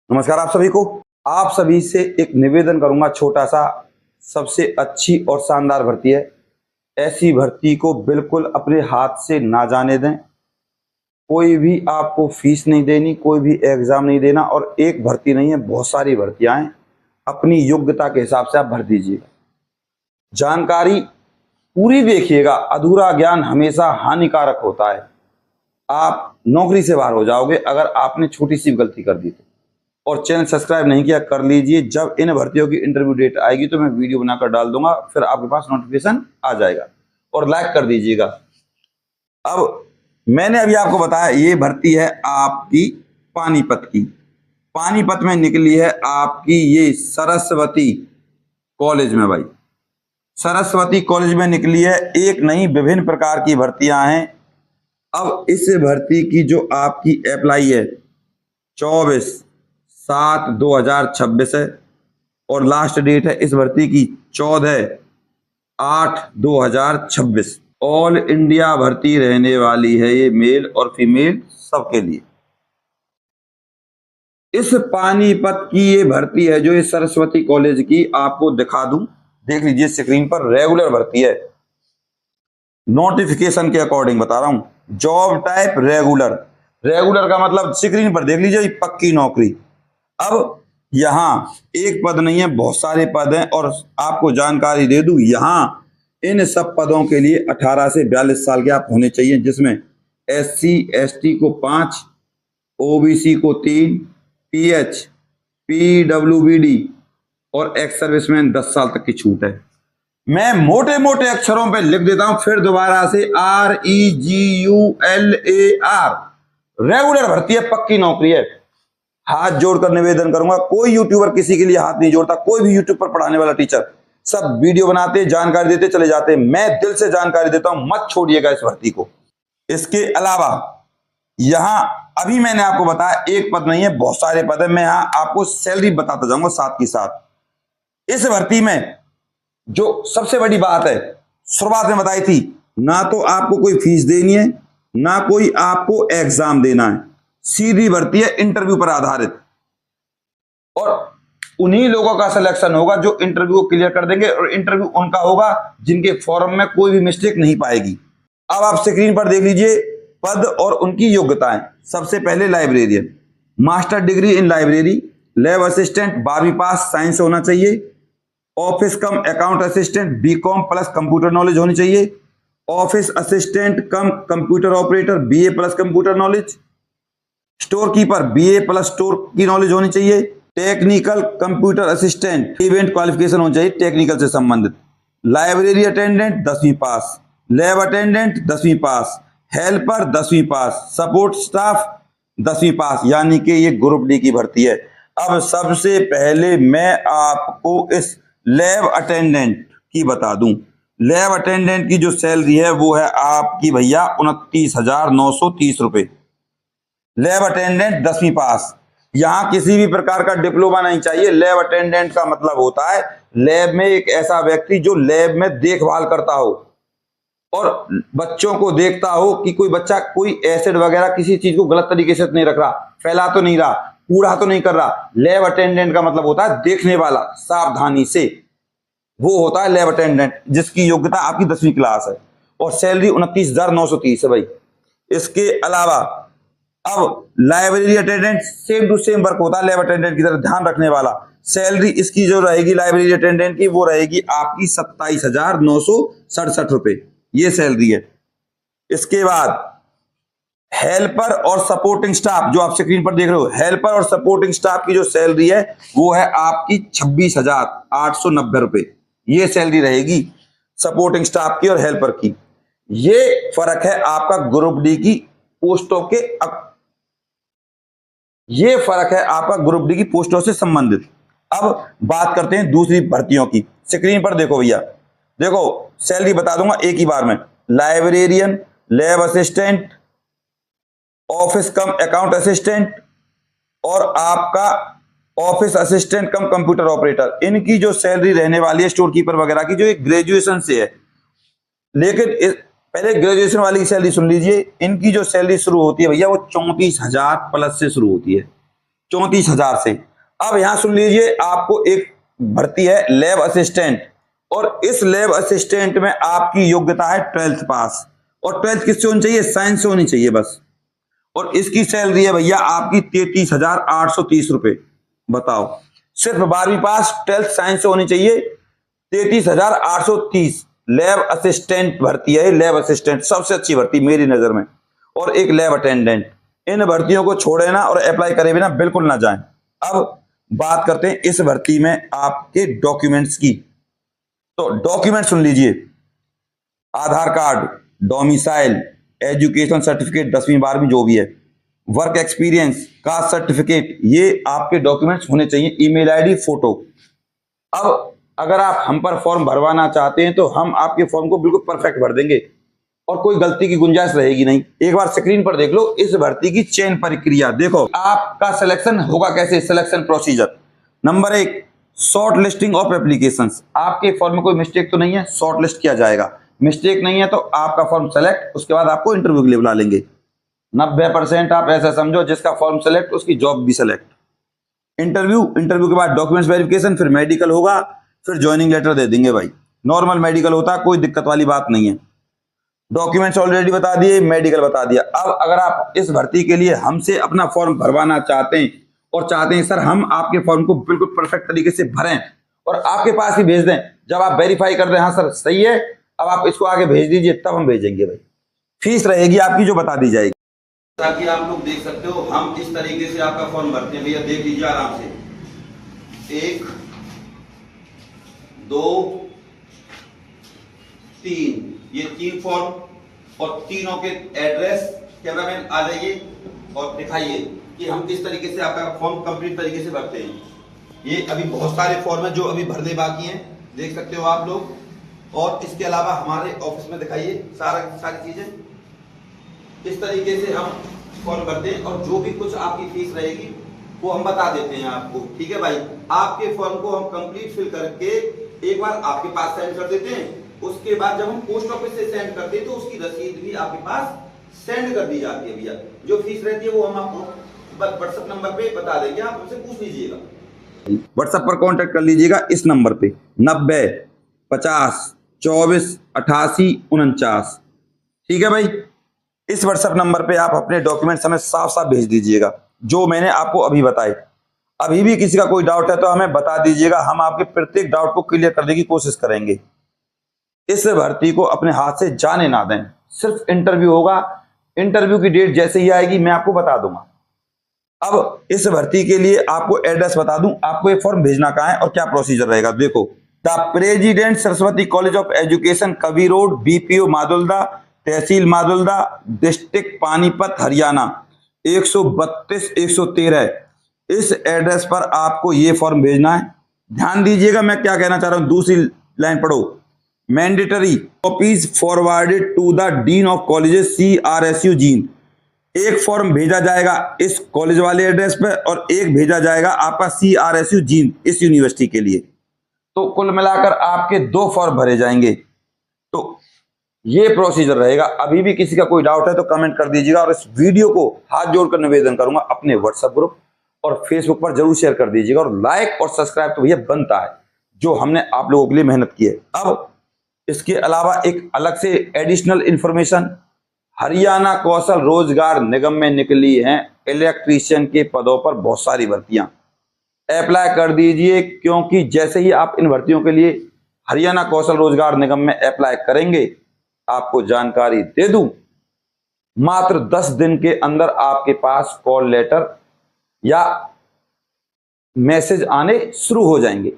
नमस्कार आप सभी को। आप सभी से एक निवेदन करूंगा छोटा सा। सबसे अच्छी और शानदार भर्ती है। ऐसी भर्ती को बिल्कुल अपने हाथ से ना जाने दें। कोई भी आपको फीस नहीं देनी, कोई भी एग्जाम नहीं देना, और एक भर्ती नहीं है, बहुत सारी भर्तियां हैं। अपनी योग्यता के हिसाब से आप भर दीजिएगा। जानकारी पूरी देखिएगा। अधूरा ज्ञान हमेशा हानिकारक होता है। आप नौकरी से बाहर हो जाओगे अगर आपने छोटी सी गलती कर दी तो। और चैनल सब्सक्राइब नहीं किया, कर लीजिए। जब इन भर्तियों की इंटरव्यू डेट आएगी तो मैं वीडियो बनाकर डाल दूंगा, फिर आपके पास नोटिफिकेशन आ जाएगा। और लाइक कर दीजिएगा। अब मैंने अभी आपको बताया ये भर्ती है आपकी पानीपत की। पानीपत में निकली है आपकी ये सरस्वती कॉलेज में। भाई सरस्वती कॉलेज में निकली है। एक नहीं, विभिन्न प्रकार की भर्तियां हैं। अब इस भर्ती की जो आपकी अप्लाई है 24/7/2026 है, और लास्ट डेट है इस भर्ती की 14/8/2026। ऑल इंडिया भर्ती रहने वाली है ये, मेल और फीमेल सबके लिए। इस पानीपत की ये भर्ती है जो इस सरस्वती कॉलेज की, आपको दिखा दूं, देख लीजिए स्क्रीन पर। रेगुलर भर्ती है, नोटिफिकेशन के अकॉर्डिंग बता रहा हूं। Job type regular. रेगुलर का मतलब स्क्रीन पर देख लीजिए, पक्की नौकरी। अब यहां एक पद नहीं है, बहुत सारे पद हैं। और आपको जानकारी दे दूं, यहां इन सब पदों के लिए 18 से 42 साल के आप होने चाहिए, जिसमें SC ST को 5, OBC को 3, PH PWBD और एक्स सर्विसमैन 10 साल तक की छूट है। मैं मोटे मोटे अक्षरों पे लिख देता हूं फिर दोबारा से। REGULAR रेगुलर भर्ती है, पक्की नौकरी है। हाथ जोड़कर निवेदन करूंगा, कोई यूट्यूबर किसी के लिए हाथ नहीं जोड़ता। कोई भी यूट्यूब पर पढ़ाने वाला टीचर, सब वीडियो बनाते, जानकारी देते चले जाते। मैं दिल से जानकारी देता हूं, मत छोड़िएगा इस भर्ती को। इसके अलावा यहां अभी मैंने आपको बताया एक पद नहीं है, बहुत सारे पद है। मैं यहां आपको सैलरी बताता जाऊंगा साथ के साथ। इस भर्ती में जो सबसे बड़ी बात है, शुरुआत में बताई थी, ना तो आपको कोई फीस देनी है, ना कोई आपको एग्जाम देना है। सीधी भर्ती है, इंटरव्यू पर आधारित। और उन्हीं लोगों का सिलेक्शन होगा जो इंटरव्यू क्लियर कर देंगे, और इंटरव्यू उनका होगा जिनके फॉर्म में कोई भी मिस्टेक नहीं पाएगी। अब आप स्क्रीन पर देख लीजिए पद और उनकी योग्यताएं। सबसे पहले librarian, master degree in library. Lab assistant 12वीं पास साइंस होना चाहिए। Office cum account assistant BCom plus computer knowledge होनी चाहिए। Office assistant cum computer operator BA plus computer knowledge. Store keeper BA plus store की knowledge होनी चाहिए। Technical computer assistant event qualification होनी चाहिए, टेक्निकल से संबंधित। लाइब्रेरी अटेंडेंट 10वीं पास। लैब अटेंडेंट 10वीं पास। हेल्पर 10वीं पास। सपोर्ट स्टाफ 10वीं पास। यानी कि ये ग्रुप डी की भर्ती है। अब सबसे पहले मैं आपको इस लैब अटेंडेंट की बता दूं। लैब अटेंडेंट की जो सैलरी है वो है आपकी भैया 29,930 रुपए। लैब अटेंडेंट 10वीं पास। यहां किसी भी प्रकार का डिप्लोमा नहीं चाहिए। लैब अटेंडेंट का मतलब होता है लैब में एक ऐसा व्यक्ति जो लैब में देखभाल करता हो और बच्चों को देखता हो कि कोई बच्चा कोई एसिड वगैरह किसी चीज को गलत तरीके से नहीं रख रहा, फैला तो नहीं रहा, कूड़ा तो नहीं कर रहा। लैब अटेंडेंट का मतलब होता है देखने वाला, सावधानी से। वो होता है लैब अटेंडेंट, जिसकी योग्यता आपकी 10वीं क्लास है। और सैलरी 29,930 है भाई। इसके अलावा अब library attendant same to same work होता है लैब अटेंडेंट की तरह, ध्यान रखने वाला। सैलरी इसकी जो रहेगी लाइब्रेरी अटेंडेंट की, वो रहेगी आपकी 27,967 रुपए। ये सैलरी है। इसके बाद हेल्पर और सपोर्टिंग स्टाफ, जो आप स्क्रीन पर देख रहे हो, हेल्पर और सपोर्टिंग स्टाफ की जो सैलरी है वो है आपकी 26,890 रुपए। ये सैलरी रहेगी सपोर्टिंग स्टाफ की और हेल्पर की। ये फर्क है आपका ग्रुप डी की पोस्टों के, ये फर्क है आपका ग्रुप डी की पोस्टों से संबंधित। अब बात करते हैं दूसरी भर्तियों की। स्क्रीन पर देखो भैया, देखो सैलरी बता दूंगा एक ही बार में। Librarian, lab assistant, office cum account assistant और आपका office assistant cum computer operator, इनकी जो सैलरी रहने वाली है स्टोर कीपर वगैरह की, जो एक ग्रेजुएशन से है। लेकिन पहले ग्रेजुएशन वाली सैलरी सुन लीजिए। इनकी जो सैलरी शुरू होती है भैया वो 34,000 प्लस से शुरू होती है। 34,000 से। अब यहां सुन लीजिए, आपको एक भर्ती है लैब असिस्टेंट, और इस लैब असिस्टेंट में आपकी योग्यता है 12th पास, और 12th किससे होनी चाहिए? साइंस से होनी चाहिए बस। और इसकी सैलरी है भैया आपकी 33,830 रुपए। बताओ, सिर्फ 12वीं पास 12th साइंस से होनी चाहिए, 33,830। लैब असिस्टेंट भर्ती है, लैब असिस्टेंट सबसे अच्छी भर्ती मेरी नजर में, और एक लैब अटेंडेंट। इन भर्तियों को छोड़े ना और अप्लाई करे बिना बिल्कुल ना जाएं। अब बात करते हैं इस भर्ती में आपके डॉक्यूमेंट्स की। तो डॉक्यूमेंट सुन लीजिए, आधार कार्ड, डोमिसाइल, एजुकेशन सर्टिफिकेट 10वीं 12वीं जो भी है, वर्क एक्सपीरियंस, कास्ट सर्टिफिकेट, ये आपके डॉक्यूमेंट्स होने चाहिए। Email ID, photo. अब अगर आप हम पर फॉर्म भरवाना चाहते हैं तो हम आपके फॉर्म को बिल्कुल परफेक्ट भर देंगे और कोई गलती की गुंजाइश रहेगी नहीं। एक बार स्क्रीन पर देख लो इस भर्ती की चयन प्रक्रिया। देखो आपका सिलेक्शन होगा कैसे, selection procedure. Number 1, short listing of applications. आपके फॉर्म में कोई मिस्टेक तो नहीं है, शॉर्ट लिस्ट किया जाएगा। मिस्टेक नहीं है तो आपका फॉर्म सेलेक्ट, उसके बाद आपको इंटरव्यू के लिए बुला लेंगे। 90% आप ऐसा समझो जिसका फॉर्म सेलेक्ट उसकी जॉब भी सेलेक्ट। इंटरव्यू के बाद डॉक्यूमेंट्स वेरिफिकेशन, फिर मेडिकल होगा, फिर ज्वाइनिंग लेटर दे देंगे भाई। नॉर्मल मेडिकल होता है, कोई दिक्कत वाली बात नहीं है। डॉक्यूमेंट्स ऑलरेडी बता दिए, मेडिकल बता दिया। अब अगर आप इस भर्ती के लिए हमसे अपना फॉर्म भरवाना चाहते हैं और चाहते हैं सर हम आपके फॉर्म को बिल्कुल परफेक्ट तरीके से भरें और आपके पास ही भेज दें, जब आप वेरीफाई कर दें हाँ सर सही है, अब आप इसको आगे भेज दीजिए, तब हम भेजेंगे भाई। फीस रहेगी आपकी जो बता दी जाएगी। ताकि आप लोग देख सकते हो हम इस तरीके से आपका फॉर्म भरते हैं भैया, देख लीजिए आराम से। 1 2 3, ये 3 फॉर्म और तीनों के एड्रेस। कैमरामैन आ जाइए और दिखाइए कि हम किस तरीके से आपका फॉर्म कंप्लीट तरीके से भरते हैं। ये अभी बहुत सारे फॉर्म है जो अभी भरने बाकी हैं, देख सकते हो आप लोग। और इसके अलावा हमारे ऑफिस में दिखाइए सारी चीजें। इस तरीके से हम फॉर्म भरते हैं और जो भी कुछ आपकी फीस रहेगी वो हम बता देते हैं आपको, ठीक है भाई। आपके फॉर्म को हम कंप्लीट फिल करके एक बार आपके पास सेंड कर देते हैं। उसके बाद जब हम पोस्ट ऑफिस से सेंड करते हैं तो उसकी रसीद भी आपके पास सेंड कर दी जाती है भैया। जो फीस रहती है वो हम आपको व्हाट्सएप नंबर पे बता देंगे, आप हमसे पूछ लीजिएगा। व्हाट्सएप पर कांटेक्ट कर लीजिएगा इस नंबर पे 90 50 24 88 49। ठीक है भाई, इस व्हाट्सएप नंबर पे आप अपने डॉक्यूमेंट्स हमें साफ साफ भेज दीजिएगा जो मैंने आपको अभी बताए। अभी भी किसी का कोई डाउट है तो हमें बता दीजिएगा, हम आपके प्रत्येक डाउट को क्लियर करने की कोशिश करेंगे। इस भर्ती को अपने हाथ से जाने ना दें, सिर्फ इंटरव्यू होगा। इंटरव्यू की डेट जैसे ही आएगी मैं आपको बता दूंगा। अब इस भर्ती के लिए आपको एड्रेस बता दूं, आपको ये फॉर्म भेजना कहां है और क्या प्रोसीजर रहेगा। देखो, the president Saraswati college of education, कवि रोड, बीपीओ मादुल्दा, तहसील मादुल्दा, डिस्ट्रिक्ट पानीपत, हरियाणा 132 113। इस एड्रेस पर आपको ये फॉर्म भेजना है। ध्यान दीजिएगा मैं क्या कहना चाह रहा हूं, दूसरी लाइन पढ़ो। Mandatory copies forwarded to the dean of colleges CRSU जीन। एक फॉर्म भेजा जाएगा इस कॉलेज वाले एड्रेस पे और एक भेजा जाएगा आपका CRSU जीन इस यूनिवर्सिटी के लिए। तो कुल मिलाकर आपके 2 फॉर्म भरे जाएंगे। तो ये प्रोसीजर रहेगा। अभी भी किसी का कोई डाउट है तो कमेंट कर दीजिएगा और इस वीडियो को हाथ जोड़कर निवेदन करूंगा अपने व्हाट्सएप ग्रुप और फेसबुक पर जरूर शेयर कर दीजिएगा। और लाइक और सब्सक्राइब तो भैया बनता है, जो हमने आप लोगों के लिए मेहनत की है। अब इसके अलावा एक अलग से एडिशनल इंफॉर्मेशन, हरियाणा कौशल रोजगार निगम में निकली हैं इलेक्ट्रीशियन के पदों पर बहुत सारी भर्तियां। अप्लाई कर दीजिए, क्योंकि जैसे ही आप इन भर्तियों के लिए हरियाणा कौशल रोजगार निगम में अप्लाई करेंगे, आपको जानकारी दे दूं, मात्र 10 दिन के अंदर आपके पास कॉल लेटर या मैसेज आने शुरू हो जाएंगे।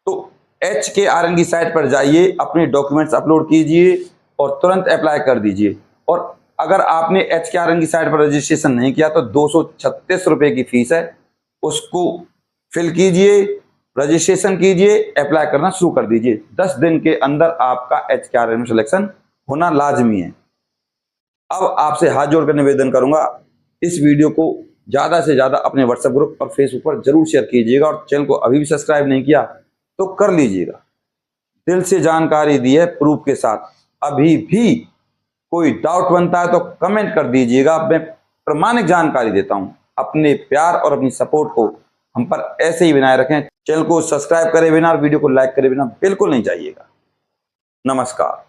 तो HKRN की साइट पर जाइए, अपने डॉक्यूमेंट्स अपलोड कीजिए और तुरंत अप्लाई कर दीजिए। और अगर आपने HKRN की साइट पर रजिस्ट्रेशन नहीं किया तो 236 रुपए की फीस है, उसको फिल कीजिए, रजिस्ट्रेशन कीजिए, अप्लाई करना शुरू कर दीजिए। 10 दिन के अंदर आपका HKRN में सिलेक्शन होना लाजमी है। अब आपसे हाथ जोड़कर निवेदन करूंगा, इस वीडियो को ज्यादा से ज्यादा अपने व्हाट्सएप ग्रुप और फेसबुक पर जरूर शेयर कीजिएगा और चैनल को अभी भी सब्सक्राइब नहीं किया तो कर लीजिएगा। दिल से जानकारी दी है प्रूफ के साथ। अभी भी कोई डाउट बनता है तो कमेंट कर दीजिएगा, मैं प्रामाणिक जानकारी देता हूं। अपने प्यार और अपनी सपोर्ट को हम पर ऐसे ही बनाए रखें। चैनल को सब्सक्राइब करे बिना और वीडियो को लाइक करे बिना बिल्कुल नहीं जाइएगा। नमस्कार।